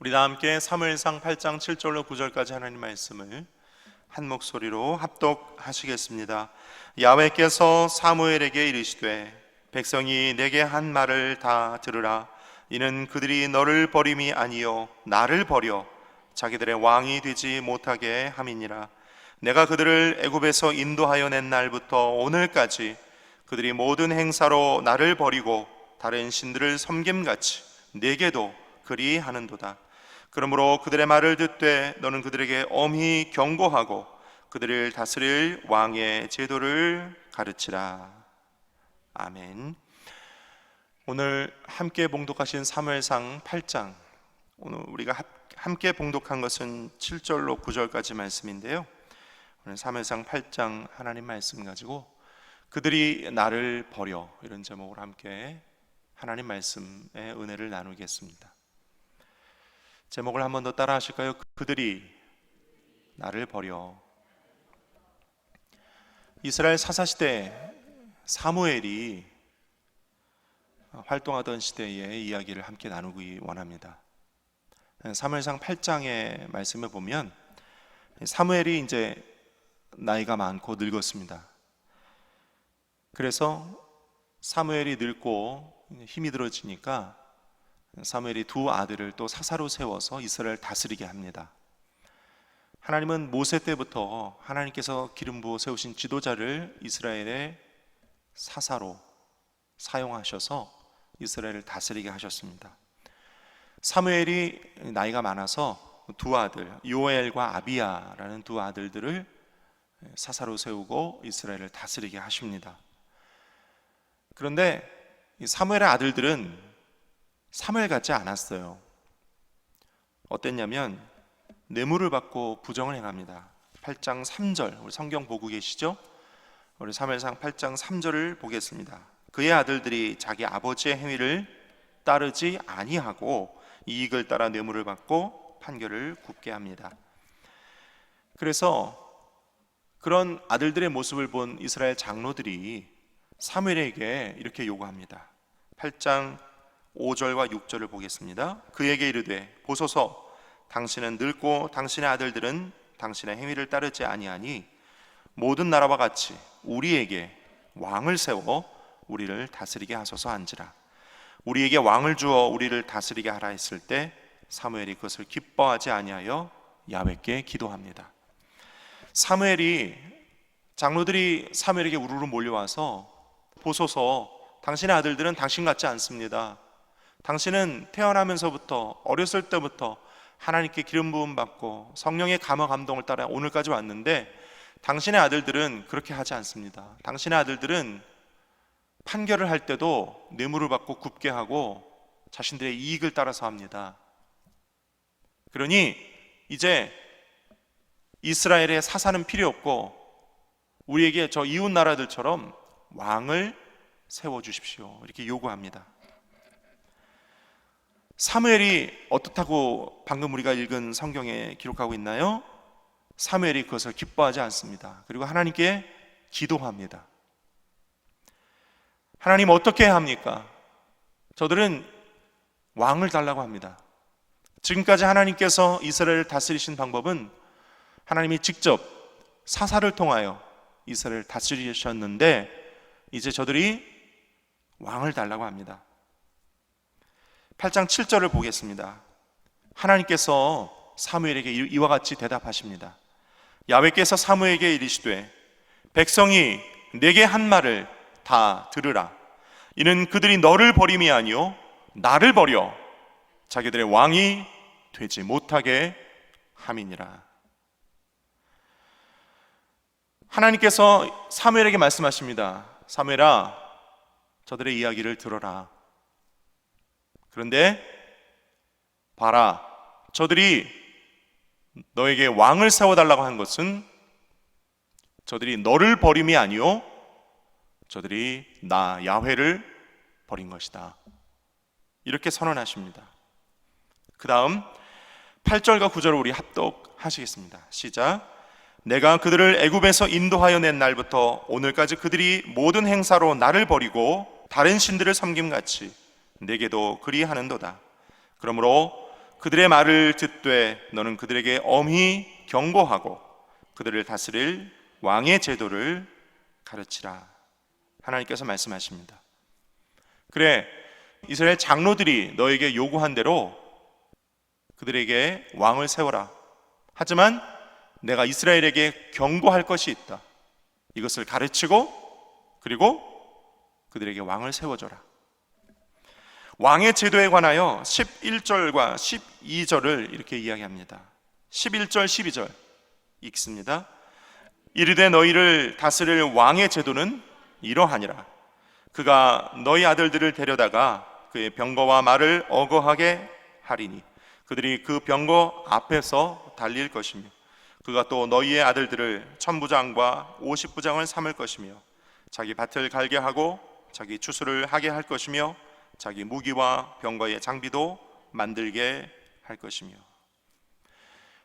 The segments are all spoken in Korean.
우리 다 함께 사무엘상 8장 7절로 9절까지 하나님 말씀을 한 목소리로 합독하시겠습니다. 야훼께서 사무엘에게 이르시되 백성이 내게 한 말을 다 들으라. 이는 그들이 너를 버림이 아니요 나를 버려 자기들의 왕이 되지 못하게 함이니라. 내가 그들을 애굽에서 인도하여 낸 날부터 오늘까지 그들이 모든 행사로 나를 버리고 다른 신들을 섬김같이 내게도 그리하는도다. 그러므로 그들의 말을 듣되 너는 그들에게 엄히 경고하고 그들을 다스릴 왕의 제도를 가르치라. 아멘. 오늘 함께 봉독하신 사무엘상 8장, 오늘 우리가 함께 봉독한 것은 7절로 9절까지 말씀인데요, 오늘 사무엘상 8장 하나님 말씀 가지고 그들이 나를 버려, 이런 제목으로 함께 하나님 말씀의 은혜를 나누겠습니다. 제목을 한 번 더 따라 하실까요? 그들이 나를 버려. 이스라엘 사사시대 사무엘이 활동하던 시대의 이야기를 함께 나누기 원합니다. 사무엘상 8장의 말씀을 보면 사무엘이 이제 나이가 많고 늙었습니다. 그래서 사무엘이 늙고 힘이 들어지니까 사무엘이 두 아들을 또 사사로 세워서 이스라엘을 다스리게 합니다. 하나님은 모세 때부터 하나님께서 기름 부어 세우신 지도자를 이스라엘의 사사로 사용하셔서 이스라엘을 다스리게 하셨습니다. 사무엘이 나이가 많아서 두 아들 요엘과 아비야라는 두 아들들을 사사로 세우고 이스라엘을 다스리게 하십니다. 그런데 이 사무엘의 아들들은 사무엘 같지 않았어요. 어땠냐면 뇌물을 받고 부정을 행합니다. 8장 3절, 우리 성경 보고 계시죠? 우리 사무엘상 8장 3절을 보겠습니다. 그의 아들들이 자기 아버지의 행위를 따르지 아니하고 이익을 따라 뇌물을 받고 판결을 굽게 합니다. 그래서 그런 아들들의 모습을 본 이스라엘 장로들이 사무엘에게 이렇게 요구합니다. 8장 5절과 6절을 보겠습니다. 그에게 이르되 보소서, 당신은 늙고 당신의 아들들은 당신의 행위를 따르지 아니하니 모든 나라와 같이 우리에게 왕을 세워 우리를 다스리게 하소서 한지라. 우리에게 왕을 주어 우리를 다스리게 하라 했을 때 사무엘이 그것을 기뻐하지 아니하여 야훼께 기도합니다. 장로들이 사무엘에게 우르르 몰려와서 보소서, 당신의 아들들은 당신 같지 않습니다. 당신은 태어나면서부터 어렸을 때부터 하나님께 기름 부음 받고 성령의 감화 감동을 따라 오늘까지 왔는데 당신의 아들들은 그렇게 하지 않습니다. 당신의 아들들은 판결을 할 때도 뇌물을 받고 굽게 하고 자신들의 이익을 따라서 합니다. 그러니 이제 이스라엘의 사사는 필요 없고 우리에게 저 이웃 나라들처럼 왕을 세워주십시오, 이렇게 요구합니다. 사무엘이 어떻다고 방금 우리가 읽은 성경에 기록하고 있나요? 사무엘이 그것을 기뻐하지 않습니다. 그리고 하나님께 기도합니다. 하나님 어떻게 해야 합니까? 저들은 왕을 달라고 합니다. 지금까지 하나님께서 이스라엘을 다스리신 방법은 하나님이 직접 사사를 통하여 이스라엘을 다스리셨는데 이제 저들이 왕을 달라고 합니다. 8장 7절을 보겠습니다. 하나님께서 사무엘에게 이와 같이 대답하십니다. 야훼께서 사무엘에게 이르시되 백성이 내게 한 말을 다 들으라. 이는 그들이 너를 버림이 아니요 나를 버려 자기들의 왕이 되지 못하게 함이니라. 하나님께서 사무엘에게 말씀하십니다. 사무엘아, 저들의 이야기를 들어라. 그런데 봐라, 저들이 너에게 왕을 세워달라고 한 것은 저들이 너를 버림이 아니요 저들이 나 야훼를 버린 것이다, 이렇게 선언하십니다. 그 다음 8절과 9절을 우리 합독하시겠습니다. 시작. 내가 그들을 애굽에서 인도하여 낸 날부터 오늘까지 그들이 모든 행사로 나를 버리고 다른 신들을 섬김같이 내게도 그리하는도다. 그러므로 그들의 말을 듣되 너는 그들에게 엄히 경고하고 그들을 다스릴 왕의 제도를 가르치라. 하나님께서 말씀하십니다. 그래, 이스라엘 장로들이 너에게 요구한 대로 그들에게 왕을 세워라. 하지만 내가 이스라엘에게 경고할 것이 있다. 이것을 가르치고 그리고 그들에게 왕을 세워줘라. 왕의 제도에 관하여 11절과 12절을 이렇게 이야기합니다. 11절, 12절 읽습니다. 이르되 너희를 다스릴 왕의 제도는 이러하니라. 그가 너희 아들들을 데려다가 그의 병거와 말을 어거하게 하리니 그들이 그 병거 앞에서 달릴 것이며 그가 또 너희의 아들들을 천부장과 50부장을 삼을 것이며 자기 밭을 갈게 하고 자기 추수를 하게 할 것이며 자기 무기와 병거의 장비도 만들게 할 것이며.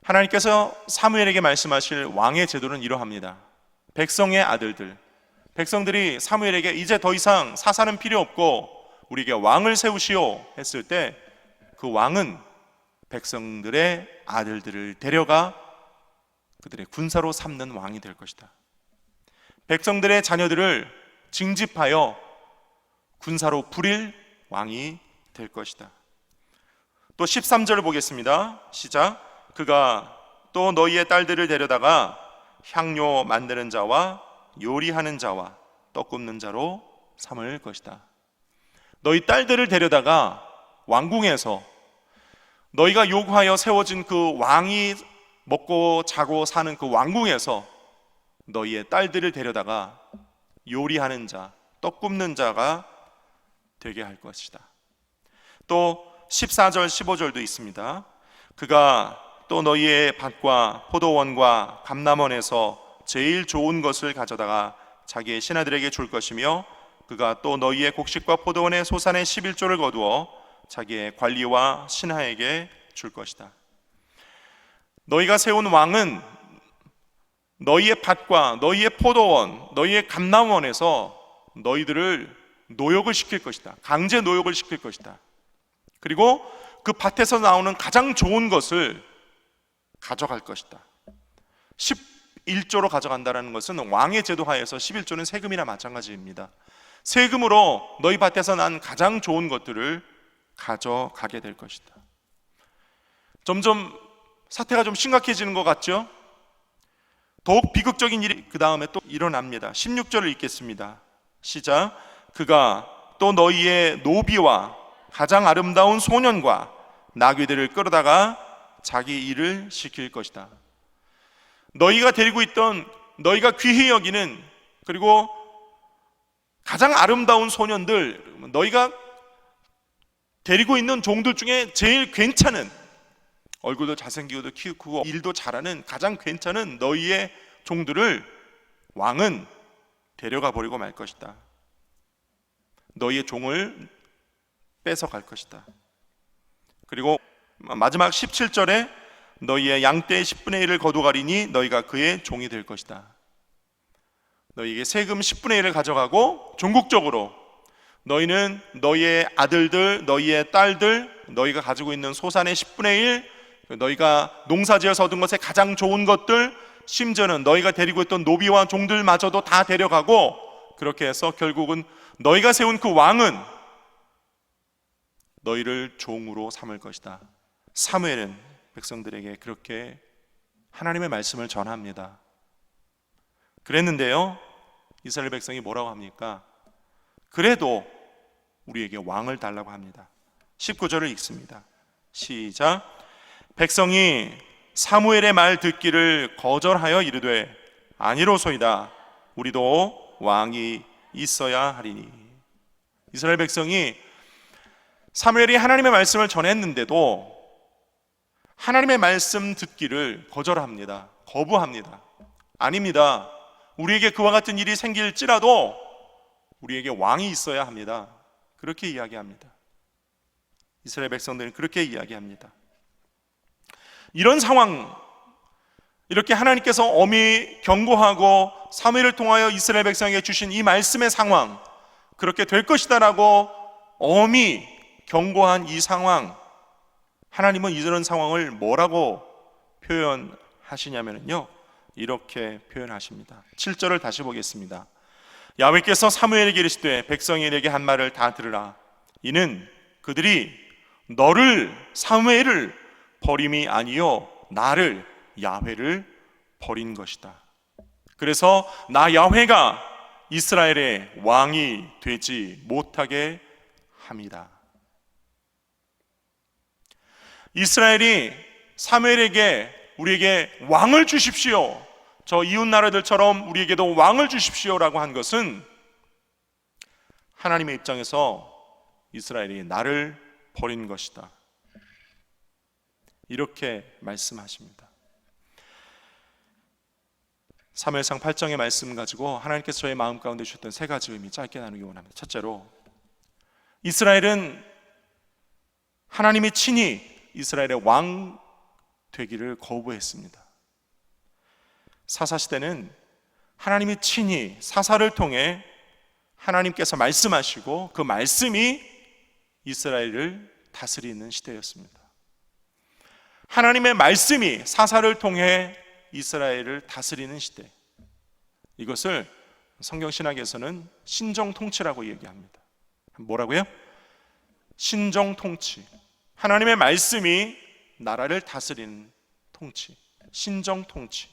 하나님께서 사무엘에게 말씀하실 왕의 제도는 이러합니다. 백성의 아들들, 백성들이 사무엘에게 이제 더 이상 사사는 필요 없고 우리에게 왕을 세우시오 했을 때 그 왕은 백성들의 아들들을 데려가 그들의 군사로 삼는 왕이 될 것이다. 백성들의 자녀들을 징집하여 군사로 부릴 왕이 될 것이다. 또 13절을 보겠습니다. 시작. 그가 또 너희의 딸들을 데려다가 향료 만드는 자와 요리하는 자와 떡 굽는 자로 삼을 것이다. 너희 딸들을 데려다가 왕궁에서 너희가 요구하여 세워진 그 왕이 먹고 자고 사는 그 왕궁에서 너희의 딸들을 데려다가 요리하는 자, 떡 굽는 자가 되게 할 것이다. 또 14절, 15절도 있습니다. 그가 또 너희의 밭과 포도원과 감람원에서 제일 좋은 것을 가져다가 자기의 신하들에게 줄 것이며 그가 또 너희의 곡식과 포도원의 소산의 11조를 거두어 자기의 관리와 신하에게 줄 것이다. 너희가 세운 왕은 너희의 밭과 너희의 포도원, 너희의 감람원에서 너희들을 노역을 시킬 것이다. 강제 노역을 시킬 것이다. 그리고 그 밭에서 나오는 가장 좋은 것을 가져갈 것이다. 11조로 가져간다는 것은 왕의 제도 하에서 11조는 세금이나 마찬가지입니다. 세금으로 너희 밭에서 난 가장 좋은 것들을 가져가게 될 것이다. 점점 사태가 좀 심각해지는 것 같죠? 더욱 비극적인 일이 그 다음에 또 일어납니다. 16절을 읽겠습니다. 시작. 그가 또 너희의 노비와 가장 아름다운 소년과 나귀들을 끌어다가 자기 일을 시킬 것이다. 너희가 데리고 있던, 너희가 귀히 여기는, 그리고 가장 아름다운 소년들, 너희가 데리고 있는 종들 중에 제일 괜찮은, 얼굴도 잘생기고도 키 크고 일도 잘하는 가장 괜찮은 너희의 종들을 왕은 데려가 버리고 말 것이다. 너희의 종을 뺏어갈 것이다. 그리고 마지막 17절에 너희의 양떼의 10분의 1을 거두가리니 너희가 그의 종이 될 것이다. 너희에게 세금 10분의 1을 가져가고 종국적으로 너희는 너희의 아들들, 너희의 딸들, 너희가 가지고 있는 소산의 10분의 1, 너희가 농사지어서 얻은 것의 가장 좋은 것들, 심지어는 너희가 데리고 있던 노비와 종들마저도 다 데려가고, 그렇게 해서 결국은 너희가 세운 그 왕은 너희를 종으로 삼을 것이다. 사무엘은 백성들에게 그렇게 하나님의 말씀을 전합니다. 그랬는데요, 이스라엘 백성이 뭐라고 합니까? 그래도 우리에게 왕을 달라고 합니다. 19절을 읽습니다. 시작. 백성이 사무엘의 말 듣기를 거절하여 이르되 아니로소이다. 우리도 왕이 있어야 하리니. 이스라엘 백성이 사무엘이 하나님의 말씀을 전했는데도 하나님의 말씀 듣기를 거절합니다. 거부합니다. 아닙니다. 우리에게 그와 같은 일이 생길지라도 우리에게 왕이 있어야 합니다. 그렇게 이야기합니다. 이스라엘 백성들은 그렇게 이야기합니다. 이런 상황, 이렇게 하나님께서 엄히 경고하고 사무엘을 통하여 이스라엘 백성에게 주신 이 말씀의 상황, 그렇게 될 것이다라고 엄히 경고한 이 상황, 하나님은 이런 상황을 뭐라고 표현하시냐면요, 이렇게 표현하십니다. 7절을 다시 보겠습니다. 야훼께서 사무엘에게 이르시되 백성이 내게 한 말을 다 들으라. 이는 그들이 너를 사무엘을 버림이 아니요 나를 야훼를 버린 것이다. 그래서 나 야훼가 이스라엘의 왕이 되지 못하게 합니다. 이스라엘이 사무엘에게 우리에게 왕을 주십시오, 저 이웃 나라들처럼 우리에게도 왕을 주십시오라고 한 것은 하나님의 입장에서 이스라엘이 나를 버린 것이다, 이렇게 말씀하십니다. 사무엘상 8장의 말씀 가지고 하나님께서 저의 마음 가운데 주셨던 세 가지 의미 짧게 나누기 원합니다. 첫째로, 이스라엘은 하나님이 친히 이스라엘의 왕 되기를 거부했습니다. 사사시대는 하나님이 친히 사사를 통해 하나님께서 말씀하시고 그 말씀이 이스라엘을 다스리는 시대였습니다. 하나님의 말씀이 사사를 통해 이스라엘을 다스리는 시대, 이것을 성경신학에서는 신정통치라고 얘기합니다. 뭐라고요? 신정통치. 하나님의 말씀이 나라를 다스리는 통치, 신정통치.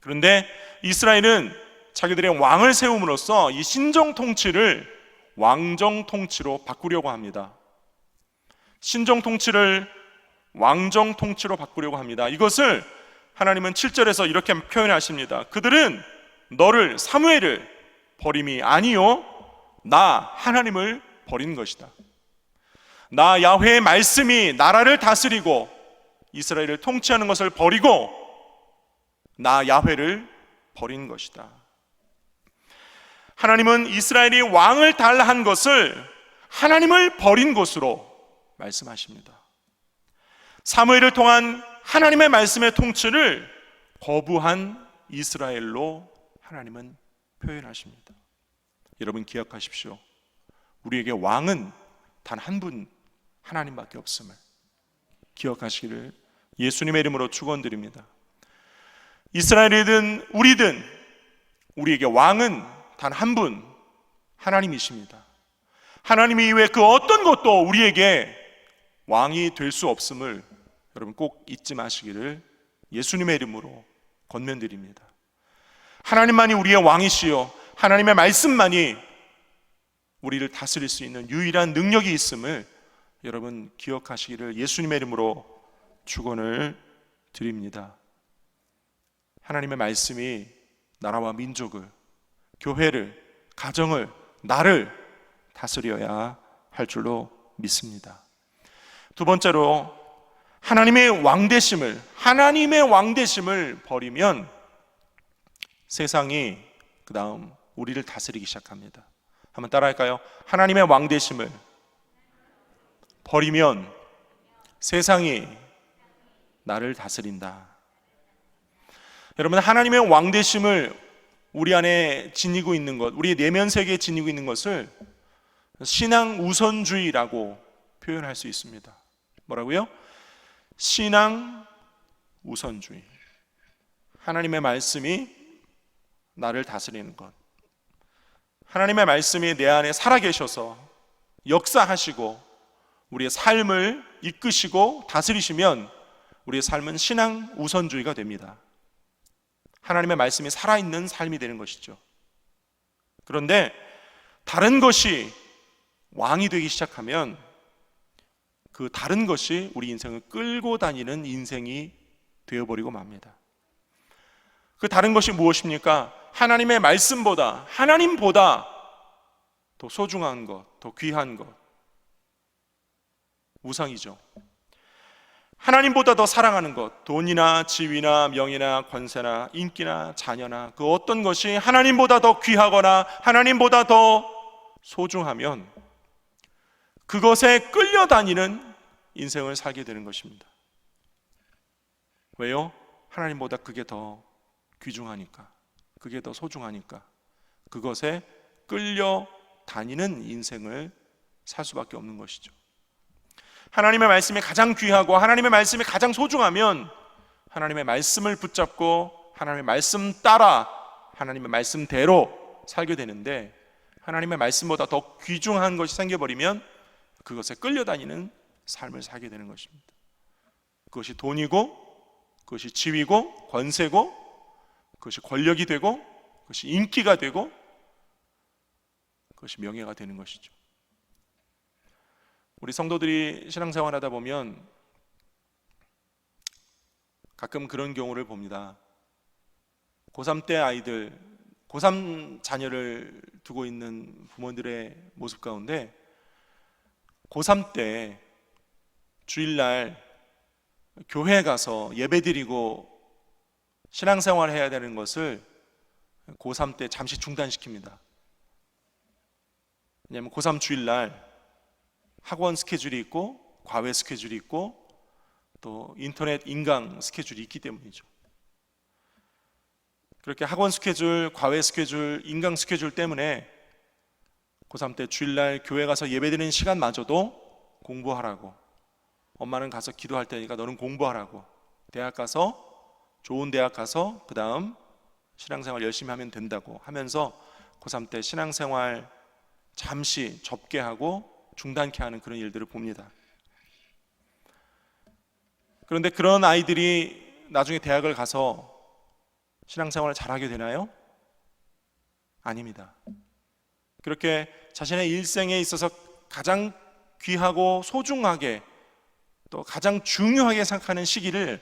그런데 이스라엘은 자기들의 왕을 세움으로써 이 신정통치를 왕정통치로 바꾸려고 합니다. 신정통치를 왕정통치로 바꾸려고 합니다. 이것을 하나님은 7절에서 이렇게 표현하십니다. 그들은 너를 사무엘을 버림이 아니요 나 하나님을 버린 것이다. 나 야훼의 말씀이 나라를 다스리고 이스라엘을 통치하는 것을 버리고 나 야훼를 버린 것이다. 하나님은 이스라엘이 왕을 달라 한 것을 하나님을 버린 것으로 말씀하십니다. 사무엘을 통한 하나님의 말씀의 통치를 거부한 이스라엘로 하나님은 표현하십니다. 여러분 기억하십시오. 우리에게 왕은 단 한 분 하나님밖에 없음을 기억하시기를 예수님의 이름으로 축원드립니다. 이스라엘이든 우리든 우리에게 왕은 단 한 분 하나님이십니다. 하나님 이외에 그 어떤 것도 우리에게 왕이 될 수 없음을 여러분 꼭 잊지 마시기를 예수님의 이름으로 권면드립니다. 하나님만이 우리의 왕이시요 하나님의 말씀만이 우리를 다스릴 수 있는 유일한 능력이 있음을 여러분 기억하시기를 예수님의 이름으로 축원을 드립니다. 하나님의 말씀이 나라와 민족을, 교회를, 가정을, 나를 다스려야 할 줄로 믿습니다. 두 번째로, 하나님의 왕되심을 버리면 세상이 그 다음 우리를 다스리기 시작합니다. 한번 따라할까요? 하나님의 왕되심을 버리면 세상이 나를 다스린다. 여러분, 하나님의 왕되심을 우리 안에 지니고 있는 것, 우리의 내면 세계에 지니고 있는 것을 신앙 우선주의라고 표현할 수 있습니다. 뭐라고요? 신앙 우선주의. 하나님의 말씀이 나를 다스리는 것, 하나님의 말씀이 내 안에 살아계셔서 역사하시고 우리의 삶을 이끄시고 다스리시면 우리의 삶은 신앙 우선주의가 됩니다. 하나님의 말씀이 살아있는 삶이 되는 것이죠. 그런데 다른 것이 왕이 되기 시작하면 그 다른 것이 우리 인생을 끌고 다니는 인생이 되어버리고 맙니다. 그 다른 것이 무엇입니까? 하나님의 말씀보다, 하나님보다 더 소중한 것, 더 귀한 것, 우상이죠. 하나님보다 더 사랑하는 것, 돈이나 지위나 명예나 권세나 인기나 자녀나 그 어떤 것이 하나님보다 더 귀하거나 하나님보다 더 소중하면 그것에 끌려다니는 인생을 살게 되는 것입니다. 왜요? 하나님보다 그게 더 귀중하니까, 그게 더 소중하니까 그것에 끌려다니는 인생을 살 수밖에 없는 것이죠. 하나님의 말씀이 가장 귀하고 하나님의 말씀이 가장 소중하면 하나님의 말씀을 붙잡고 하나님의 말씀 따라 하나님의 말씀대로 살게 되는데, 하나님의 말씀보다 더 귀중한 것이 생겨버리면 그것에 끌려다니는 삶을 살게 되는 것입니다. 그것이 돈이고, 그것이 지위고, 권세고, 그것이 권력이 되고, 그것이 인기가 되고, 그것이 명예가 되는 것이죠. 우리 성도들이 신앙생활하다 보면 가끔 그런 경우를 봅니다. 고3 때 아이들, 고3 자녀를 두고 있는 부모들의 모습 가운데 고3 때 주일날 교회에 가서 예배드리고 신앙생활을 해야 되는 것을 고3 때 잠시 중단시킵니다. 왜냐하면 고3 주일날 학원 스케줄이 있고 과외 스케줄이 있고 또 인터넷 인강 스케줄이 있기 때문이죠. 그렇게 학원 스케줄, 과외 스케줄, 인강 스케줄 때문에 고3 때 주일날 교회 가서 예배드리는 시간마저도 공부하라고, 엄마는 가서 기도할 테니까 너는 공부하라고, 대학 가서 좋은 대학 가서 그 다음 신앙생활 열심히 하면 된다고 하면서 고3 때 신앙생활 잠시 접게 하고 중단케 하는 그런 일들을 봅니다. 그런데 그런 아이들이 나중에 대학을 가서 신앙생활을 잘하게 되나요? 아닙니다. 그렇게 자신의 일생에 있어서 가장 귀하고 소중하게 또 가장 중요하게 생각하는 시기를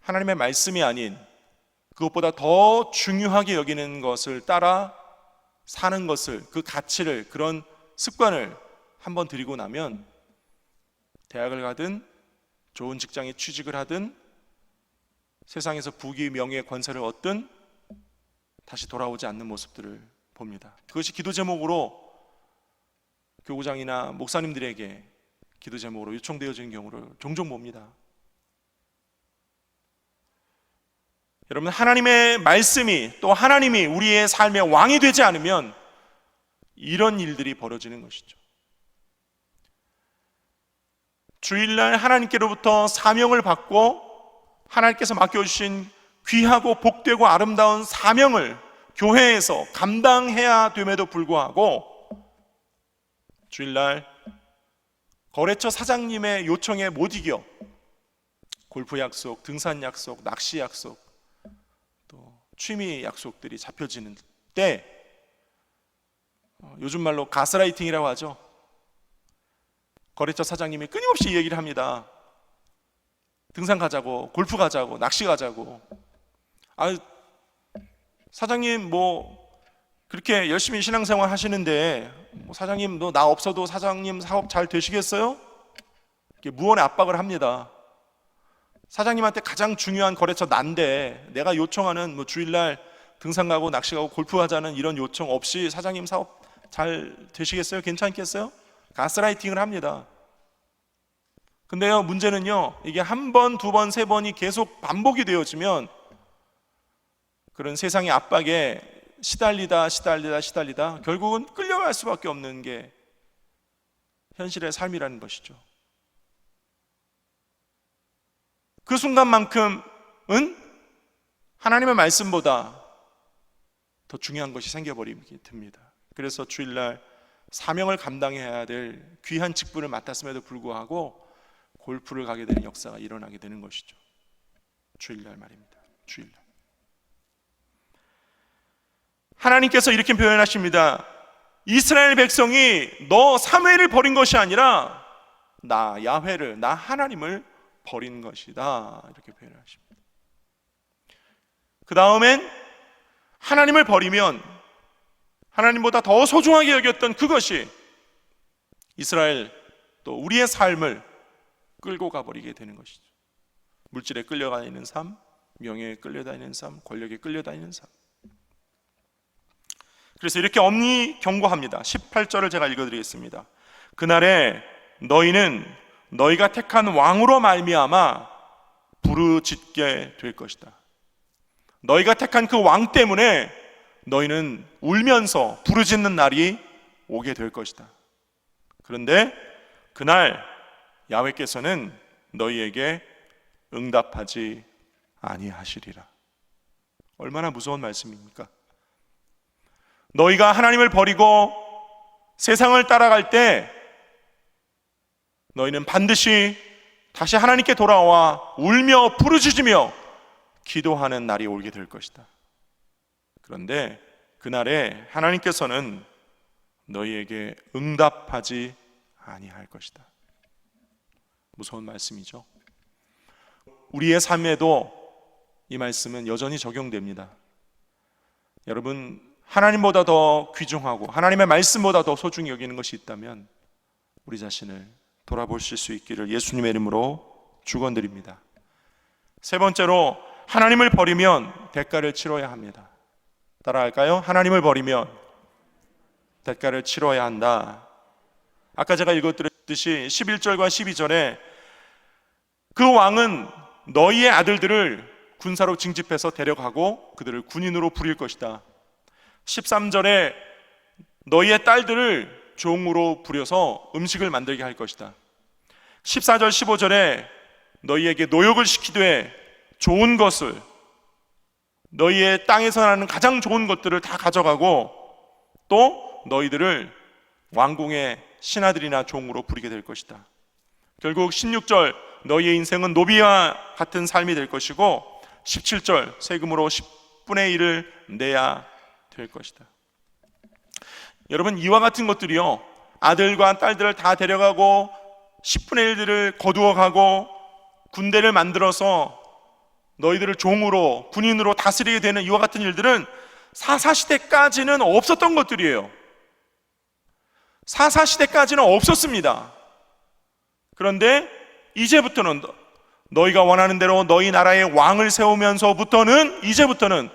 하나님의 말씀이 아닌 그것보다 더 중요하게 여기는 것을 따라 사는 것을, 그 가치를, 그런 습관을 한번 들이고 나면 대학을 가든 좋은 직장에 취직을 하든 세상에서 부귀, 명예, 권세를 얻든 다시 돌아오지 않는 모습들을 봅니다. 그것이 기도 제목으로 교구장이나 목사님들에게 기도 제목으로 요청되어지는 경우를 종종 봅니다. 여러분, 하나님의 말씀이 또 하나님이 우리의 삶의 왕이 되지 않으면 이런 일들이 벌어지는 것이죠. 주일날 하나님께로부터 사명을 받고 하나님께서 맡겨주신 귀하고 복되고 아름다운 사명을 교회에서 감당해야 됨에도 불구하고 주일날 거래처 사장님의 요청에 못 이겨 골프 약속, 등산 약속, 낚시 약속, 또 취미 약속들이 잡혀지는 때 요즘 말로 가스라이팅이라고 하죠. 거래처 사장님이 끊임없이 이 얘기를 합니다. 등산 가자고, 골프 가자고, 낚시 가자고. 사장님 그렇게 열심히 신앙생활 하시는데 사장님 나 없어도 사장님 사업 잘 되시겠어요? 이렇게 무언의 압박을 합니다. 사장님한테 가장 중요한 거래처 난데 내가 요청하는 주일날 등산 가고 낚시 가고 골프 가자는 이런 요청 없이 사장님 사업 잘 되시겠어요? 괜찮겠어요? 가스라이팅을 합니다. 근데요, 문제는요, 이게 한 번, 두 번, 세 번이 계속 반복이 되어지면 그런 세상의 압박에 시달리다 결국은 끌려갈 수밖에 없는 게 현실의 삶이라는 것이죠. 그 순간만큼은 하나님의 말씀보다 더 중요한 것이 생겨버리게 됩니다. 그래서 주일날 사명을 감당해야 될 귀한 직분을 맡았음에도 불구하고 골프를 가게 되는 역사가 일어나게 되는 것이죠. 주일날 말입니다. 주일날. 하나님께서 이렇게 표현하십니다. 이스라엘 백성이 너 사무엘을 버린 것이 아니라 나 야훼를, 나 하나님을 버린 것이다. 이렇게 표현하십니다. 그 다음엔 하나님을 버리면 하나님보다 더 소중하게 여겼던 그것이 이스라엘 또 우리의 삶을 끌고 가버리게 되는 것이죠. 물질에 끌려다니는 삶, 명예에 끌려다니는 삶, 권력에 끌려다니는 삶. 그래서 이렇게 엄히 경고합니다. 18절을 제가 읽어드리겠습니다. 그날에 너희는 너희가 택한 왕으로 말미암아 부르짖게 될 것이다. 너희가 택한 그 왕 때문에 너희는 울면서 부르짖는 날이 오게 될 것이다. 그런데 그날 야훼께서는 너희에게 응답하지 아니하시리라. 얼마나 무서운 말씀입니까? 너희가 하나님을 버리고 세상을 따라갈 때 너희는 반드시 다시 하나님께 돌아와 울며 부르짖으며 기도하는 날이 오게 될 것이다. 그런데 그날에 하나님께서는 너희에게 응답하지 아니할 것이다. 무서운 말씀이죠. 우리의 삶에도 이 말씀은 여전히 적용됩니다. 여러분, 하나님보다 더 귀중하고 하나님의 말씀보다 더 소중히 여기는 것이 있다면 우리 자신을 돌아보실 수 있기를 예수님의 이름으로 축원드립니다. 세 번째로, 하나님을 버리면 대가를 치러야 합니다. 따라할까요? 하나님을 버리면 대가를 치러야 한다. 아까 제가 읽어드렸듯이 11절과 12절에 그 왕은 너희의 아들들을 군사로 징집해서 데려가고 그들을 군인으로 부릴 것이다. 13절에 너희의 딸들을 종으로 부려서 음식을 만들게 할 것이다. 14절 15절에 너희에게 노역을 시키되 좋은 것을, 너희의 땅에서 나는 가장 좋은 것들을 다 가져가고 또 너희들을 왕궁의 신하들이나 종으로 부리게 될 것이다. 결국 16절 너희의 인생은 노비와 같은 삶이 될 것이고 17절 세금으로 10분의 1을 내야 될 것이다. 여러분, 이와 같은 것들이요, 아들과 딸들을 다 데려가고 10분의 1들을 거두어 가고 군대를 만들어서 너희들을 종으로, 군인으로 다스리게 되는 이와 같은 일들은 사사시대까지는 없었던 것들이에요. 사사시대까지는 없었습니다. 그런데 이제부터는 너희가 원하는 대로 너희 나라의 왕을 세우면서부터는, 이제부터는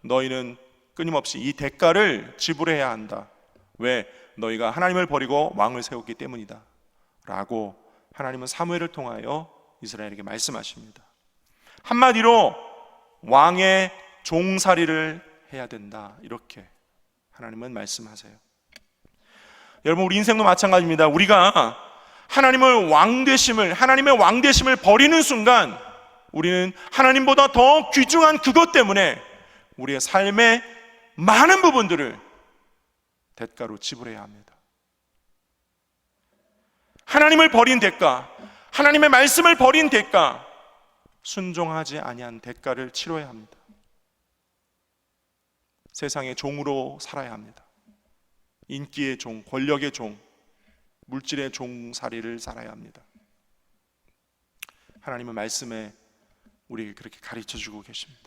너희는 끊임없이 이 대가를 지불해야 한다. 왜? 너희가 하나님을 버리고 왕을 세웠기 때문이다 라고 하나님은 사무엘을 통하여 이스라엘에게 말씀하십니다. 한마디로 왕의 종살이를 해야 된다, 이렇게 하나님은 말씀하세요. 여러분, 우리 인생도 마찬가지입니다. 우리가 하나님의 왕되심을 버리는 순간 우리는 하나님보다 더 귀중한 그것 때문에 우리의 삶의 많은 부분들을 대가로 지불해야 합니다. 하나님을 버린 대가, 하나님의 말씀을 버린 대가, 순종하지 아니한 대가를 치러야 합니다. 세상의 종으로 살아야 합니다. 인기의 종, 권력의 종, 물질의 종살이를 살아야 합니다. 하나님은 말씀에 우리에게 그렇게 가르쳐주고 계십니다.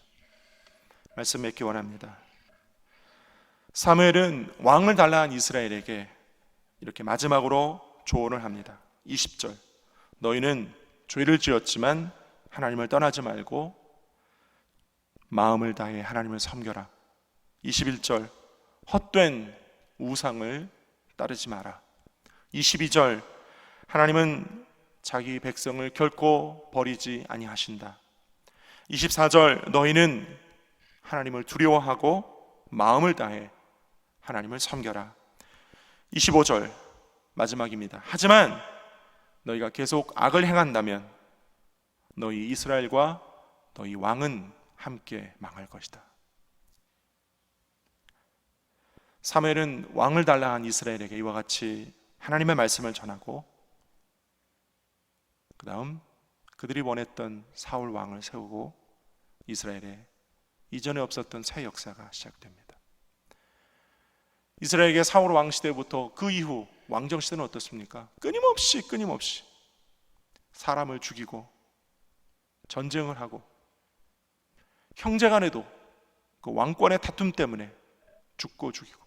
말씀 맺기 원합니다. 사무엘은 왕을 달라 한 이스라엘에게 이렇게 마지막으로 조언을 합니다. 20절, 너희는 죄를 지었지만 하나님을 떠나지 말고 마음을 다해 하나님을 섬겨라. 21절, 헛된 우상을 따르지 마라. 22절, 하나님은 자기 백성을 결코 버리지 아니하신다. 24절, 너희는 하나님을 두려워하고 마음을 다해 하나님을 섬겨라. 25절 마지막입니다. 하지만 너희가 계속 악을 행한다면 너희 이스라엘과 너희 왕은 함께 망할 것이다. 사무엘은 왕을 달라 한 이스라엘에게 이와 같이 하나님의 말씀을 전하고 그 다음 그들이 원했던 사울 왕을 세우고 이스라엘에 이전에 없었던 새 역사가 시작됩니다. 이스라엘에게 사울 왕 시대부터 그 이후 왕정 시대는 어떻습니까? 끊임없이 사람을 죽이고 전쟁을 하고 형제간에도 그 왕권의 다툼 때문에 죽고 죽이고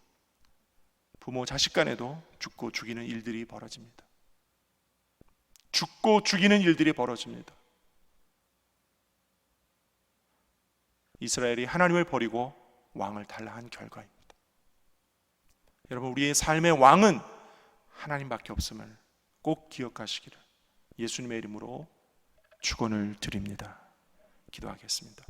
부모 자식 간에도 죽고 죽이는 일들이 벌어집니다. 죽고 죽이는 일들이 벌어집니다. 이스라엘이 하나님을 버리고 왕을 달라 한 결과입니다. 여러분, 우리의 삶의 왕은 하나님밖에 없음을 꼭 기억하시기를 예수님의 이름으로 축원을 드립니다. 기도하겠습니다.